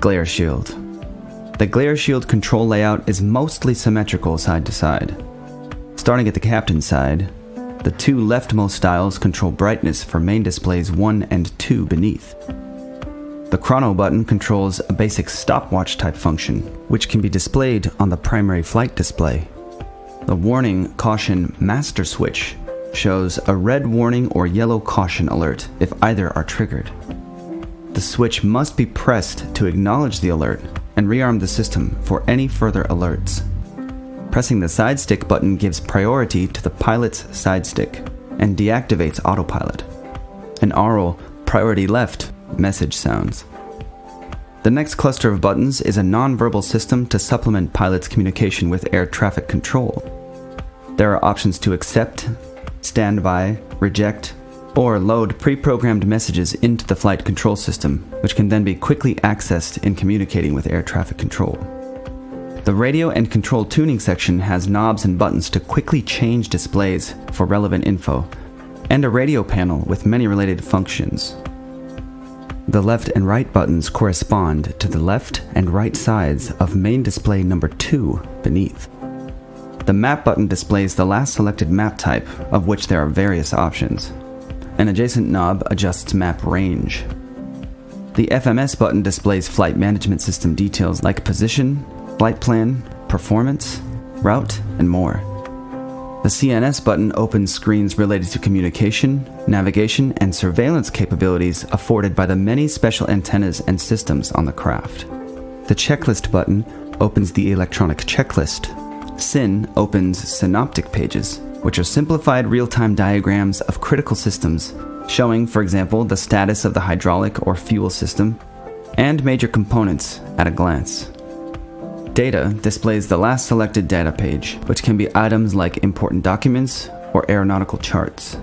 glare shield. The glare shield control layout is mostly symmetrical side to side. Starting at the captain's side, the two leftmost dials control brightness for main displays 1 and 2 beneath. The chrono button controls a basic stopwatch type function, which can be displayed on the primary flight display. The warning caution master switch shows a red warning or yellow caution alert if either are triggered. The switch must be pressed to acknowledge the alert and rearm the system for any further alerts. Pressing the side stick button gives priority to the pilot's side stick and deactivates autopilot. An aural priority left message sounds. The next cluster of buttons is a non-verbal system to supplement pilots' communication with air traffic control. There are options to accept, stand by, reject, or load pre-programmed messages into the flight control system, which can then be quickly accessed in communicating with air traffic control. The radio and control tuning section has knobs and buttons to quickly change displays for relevant info, and a radio panel with many related functions. The left and right buttons correspond to the left and right sides of main display number 2 beneath. The map button displays the last selected map type, of which there are various options. An adjacent knob adjusts map range. The FMS button displays flight management system details like position, flight plan, performance, route, and more. The CNS button opens screens related to communication, navigation, and surveillance capabilities afforded by the many special antennas and systems on the craft. The checklist button opens the electronic checklist. SYN opens synoptic pages, which are simplified real-time diagrams of critical systems, showing, for example, the status of the hydraulic or fuel system, and major components at a glance. Data displays the last selected data page, which can be items like important documents or aeronautical charts.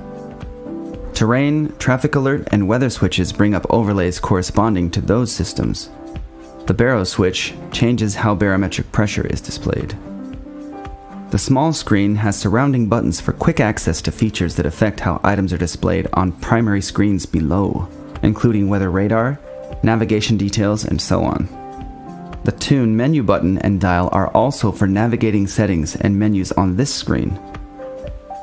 Terrain, traffic alert, and weather switches bring up overlays corresponding to those systems. The baro switch changes how barometric pressure is displayed. The small screen has surrounding buttons for quick access to features that affect how items are displayed on primary screens below, including weather radar, navigation details, and so on. The Tune menu button and dial are also for navigating settings and menus on this screen.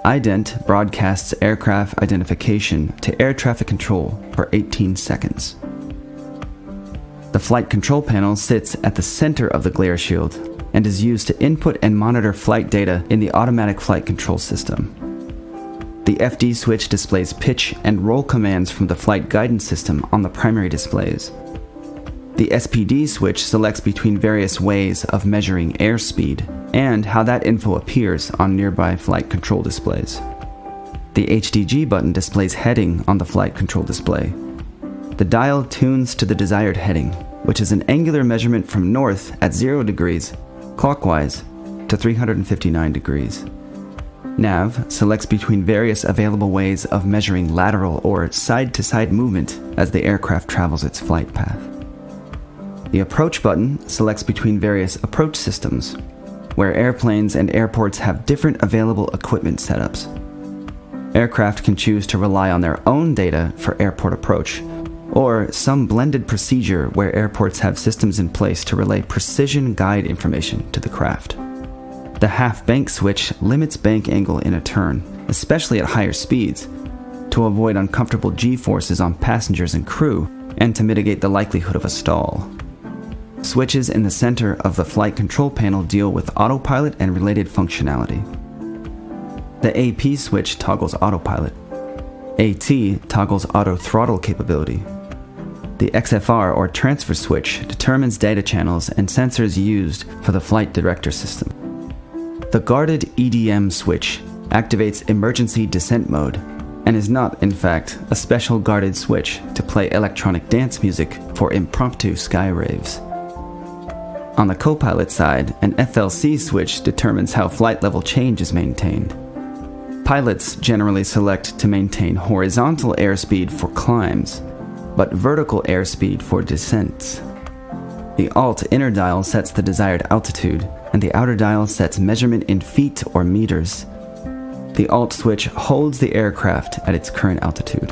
Ident broadcasts aircraft identification to air traffic control for 18 seconds. The flight control panel sits at the center of the glare shield and is used to input and monitor flight data in the automatic flight control system. The FD switch displays pitch and roll commands from the flight guidance system on the primary displays. The SPD switch selects between various ways of measuring airspeed and how that info appears on nearby flight control displays. The HDG button displays heading on the flight control display. The dial tunes to the desired heading, which is an angular measurement from north at 0 degrees, clockwise, to 359 degrees. Nav selects between various available ways of measuring lateral or side-to-side movement as the aircraft travels its flight path. The approach button selects between various approach systems, where airplanes and airports have different available equipment setups. Aircraft can choose to rely on their own data for airport approach, or some blended procedure where airports have systems in place to relay precision guide information to the craft. The half bank switch limits bank angle in a turn, especially at higher speeds, to avoid uncomfortable G-forces on passengers and crew, and to mitigate the likelihood of a stall. Switches in the center of the flight control panel deal with autopilot and related functionality. The AP switch toggles autopilot. AT toggles auto throttle capability. The XFR or transfer switch determines data channels and sensors used for the flight director system. The guarded EDM switch activates emergency descent mode and is not, in fact, a special guarded switch to play electronic dance music for impromptu sky raves. On the co-pilot side, an FLC switch determines how flight level change is maintained. Pilots generally select to maintain horizontal airspeed for climbs, but vertical airspeed for descents. The Alt inner dial sets the desired altitude, and the outer dial sets measurement in feet or meters. The Alt switch holds the aircraft at its current altitude.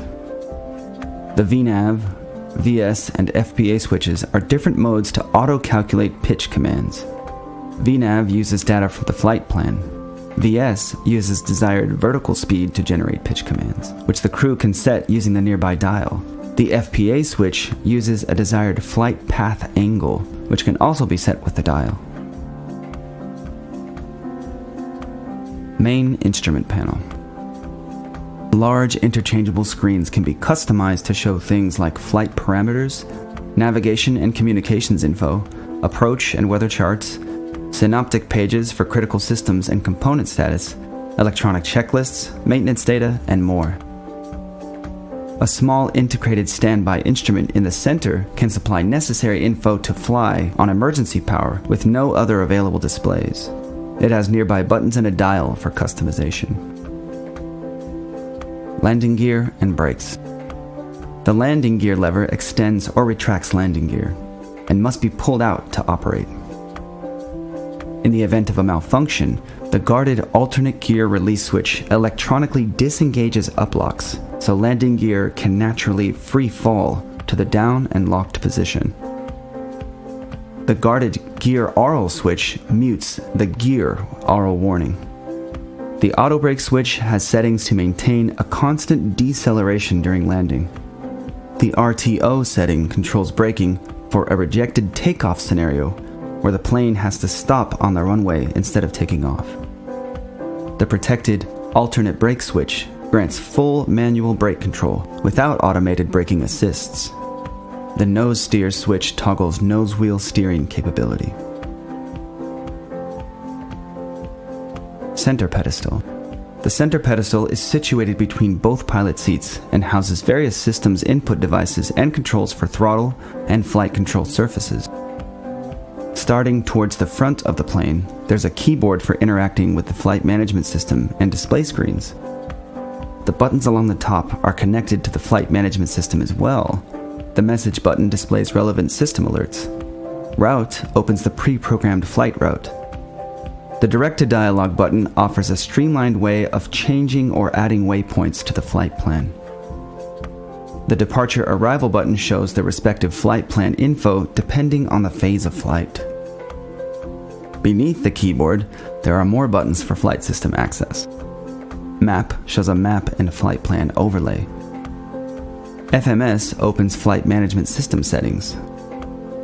The VNAV, VS, and FPA switches are different modes to auto-calculate pitch commands. VNav uses data from the flight plan. VS uses desired vertical speed to generate pitch commands, which the crew can set using the nearby dial. The FPA switch uses a desired flight path angle, which can also be set with the dial. Main instrument panel. Large interchangeable screens can be customized to show things like flight parameters, navigation and communications info, approach and weather charts, synoptic pages for critical systems and component status, electronic checklists, maintenance data, and more. A small integrated standby instrument in the center can supply necessary info to fly on emergency power with no other available displays. It has nearby buttons and a dial for customization. Landing gear and brakes. The landing gear lever extends or retracts landing gear and must be pulled out to operate. In the event of a malfunction, the guarded alternate gear release switch electronically disengages uplocks, so landing gear can naturally free fall to the down and locked position. The guarded gear RL switch mutes the gear RL warning. The auto brake switch has settings to maintain a constant deceleration during landing. The RTO setting controls braking for a rejected takeoff scenario where the plane has to stop on the runway instead of taking off. The protected alternate brake switch grants full manual brake control without automated braking assists. The nose steer switch toggles nose wheel steering capability. Center pedestal. The center pedestal is situated between both pilot seats and houses various systems input devices and controls for throttle and flight control surfaces. Starting towards the front of the plane, there's a keyboard for interacting with the flight management system and display screens. The buttons along the top are connected to the flight management system as well. The message button displays relevant system alerts. Route opens the pre-programmed flight route. The direct-to-dialogue button offers a streamlined way of changing or adding waypoints to the flight plan. The departure arrival button shows the respective flight plan info depending on the phase of flight. Beneath the keyboard, there are more buttons for flight system access. Map shows a map and flight plan overlay. FMS opens flight management system settings.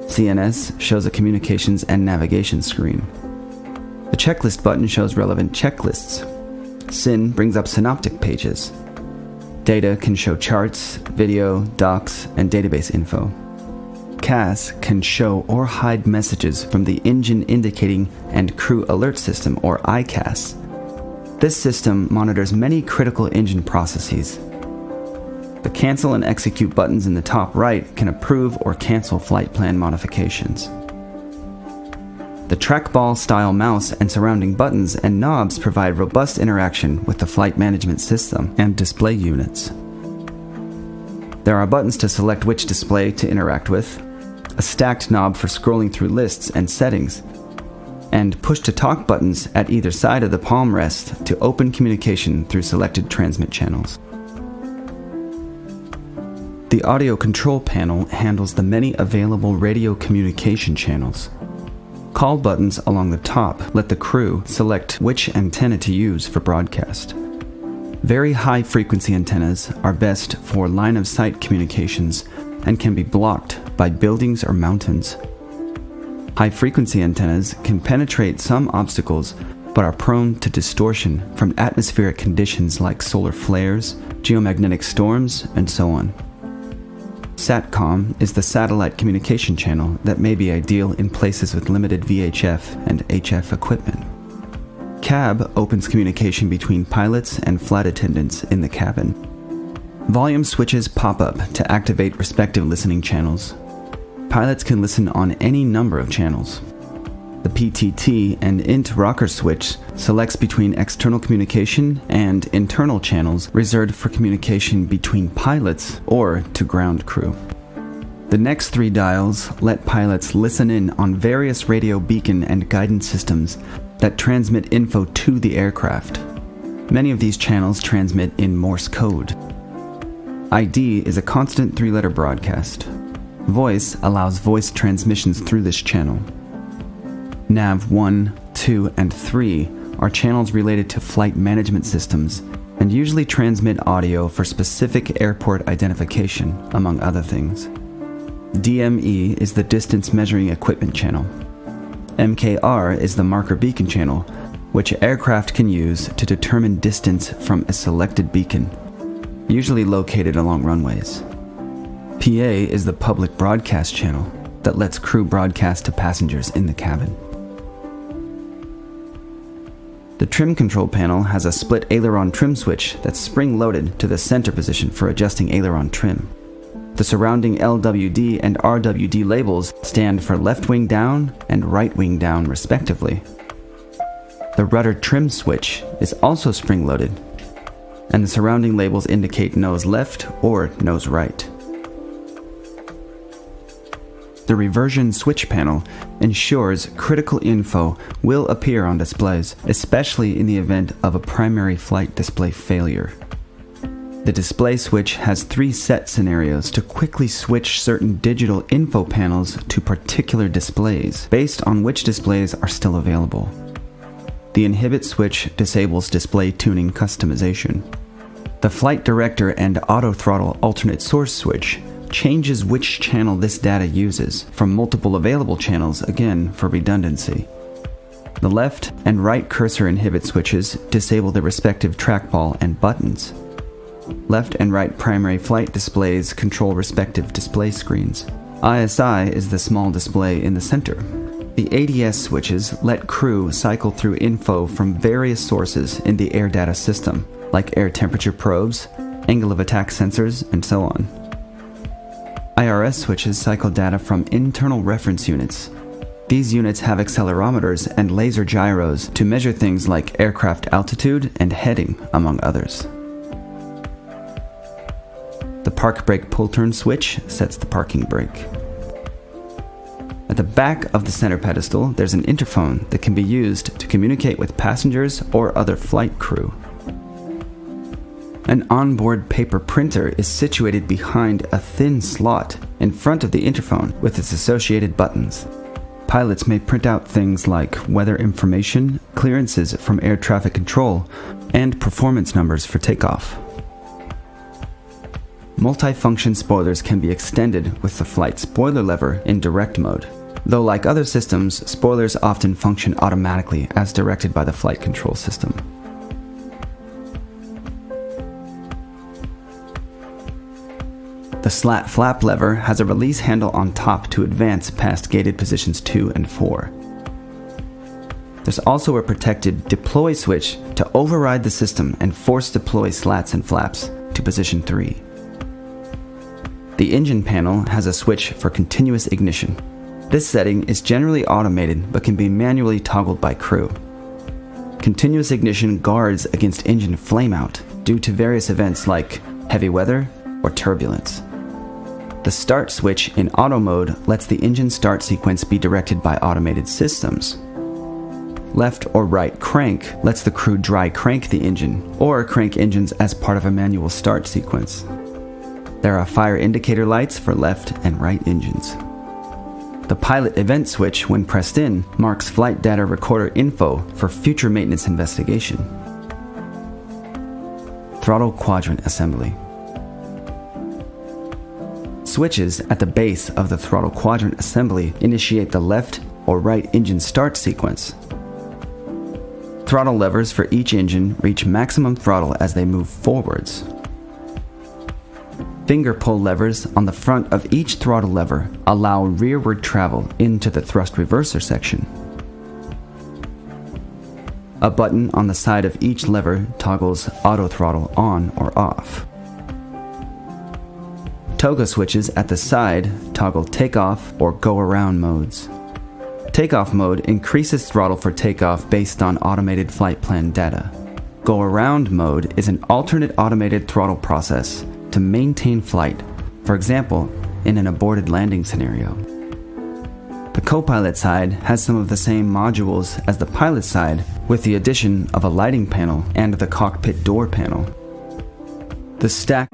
CNS shows a communications and navigation screen. The checklist button shows relevant checklists. SYN brings up synoptic pages. Data can show charts, video, docs, and database info. CAS can show or hide messages from the Engine Indicating and Crew Alert System, or ICAS. This system monitors many critical engine processes. The cancel and execute buttons in the top right can approve or cancel flight plan modifications. The trackball-style mouse and surrounding buttons and knobs provide robust interaction with the flight management system and display units. There are buttons to select which display to interact with, a stacked knob for scrolling through lists and settings, and push-to-talk buttons at either side of the palm rest to open communication through selected transmit channels. The audio control panel handles the many available radio communication channels. Call buttons along the top let the crew select which antenna to use for broadcast. Very high frequency antennas are best for line-of-sight communications and can be blocked by buildings or mountains. High frequency antennas can penetrate some obstacles but are prone to distortion from atmospheric conditions like solar flares, geomagnetic storms, and so on. SATCOM is the satellite communication channel that may be ideal in places with limited VHF and HF equipment. CAB opens communication between pilots and flight attendants in the cabin. Volume switches pop up to activate respective listening channels. Pilots can listen on any number of channels. The PTT and INT rocker switch selects between external communication and internal channels reserved for communication between pilots or to ground crew. The next three dials let pilots listen in on various radio beacon and guidance systems that transmit info to the aircraft. Many of these channels transmit in Morse code. ID is a constant three-letter broadcast. Voice allows voice transmissions through this channel. Nav 1, 2, and 3 are channels related to flight management systems and usually transmit audio for specific airport identification, among other things. DME is the distance measuring equipment channel. MKR is the marker beacon channel, which aircraft can use to determine distance from a selected beacon, usually located along runways. PA is the public broadcast channel that lets crew broadcast to passengers in the cabin. The trim control panel has a split aileron trim switch that's spring-loaded to the center position for adjusting aileron trim. The surrounding LWD and RWD labels stand for left wing down and right wing down respectively. The rudder trim switch is also spring-loaded, and the surrounding labels indicate nose left or nose right. The reversion switch panel ensures critical info will appear on displays, especially in the event of a primary flight display failure. The display switch has 3 set scenarios to quickly switch certain digital info panels to particular displays, based on which displays are still available. The inhibit switch disables display tuning customization. The flight director and auto throttle alternate source switch changes which channel this data uses from multiple available channels, again for redundancy. The left and right cursor inhibit switches disable the respective trackball and buttons. Left and right primary flight displays control respective display screens. ISI is the small display in the center. The ADS switches let crew cycle through info from various sources in the air data system, like air temperature probes, angle of attack sensors, and so on. IRS switches cycle data from internal reference units. These units have accelerometers and laser gyros to measure things like aircraft altitude and heading, among others. The park brake pull-turn switch sets the parking brake. At the back of the center pedestal, there's an interphone that can be used to communicate with passengers or other flight crew. An onboard paper printer is situated behind a thin slot in front of the interphone with its associated buttons. Pilots may print out things like weather information, clearances from air traffic control, and performance numbers for takeoff. Multifunction spoilers can be extended with the flight spoiler lever in direct mode, though like other systems, spoilers often function automatically as directed by the flight control system. The slat flap lever has a release handle on top to advance past gated positions 2 and 4. There's also a protected deploy switch to override the system and force deploy slats and flaps to position 3. The engine panel has a switch for continuous ignition. This setting is generally automated but can be manually toggled by crew. Continuous ignition guards against engine flameout due to various events like heavy weather or turbulence. The start switch in auto mode lets the engine start sequence be directed by automated systems. Left or right crank lets the crew dry crank the engine or crank engines as part of a manual start sequence. There are fire indicator lights for left and right engines. The pilot event switch, when pressed in, marks flight data recorder info for future maintenance investigation. Throttle quadrant assembly. Switches at the base of the throttle quadrant assembly initiate the left or right engine start sequence. Throttle levers for each engine reach maximum throttle as they move forwards. Finger pull levers on the front of each throttle lever allow rearward travel into the thrust reverser section. A button on the side of each lever toggles auto throttle on or off. Toga switches at the side toggle takeoff or go around modes. Takeoff mode increases throttle for takeoff based on automated flight plan data. Go around mode is an alternate automated throttle process to maintain flight, for example, in an aborted landing scenario. The co-pilot side has some of the same modules as the pilot side with the addition of a lighting panel and the cockpit door panel. The stack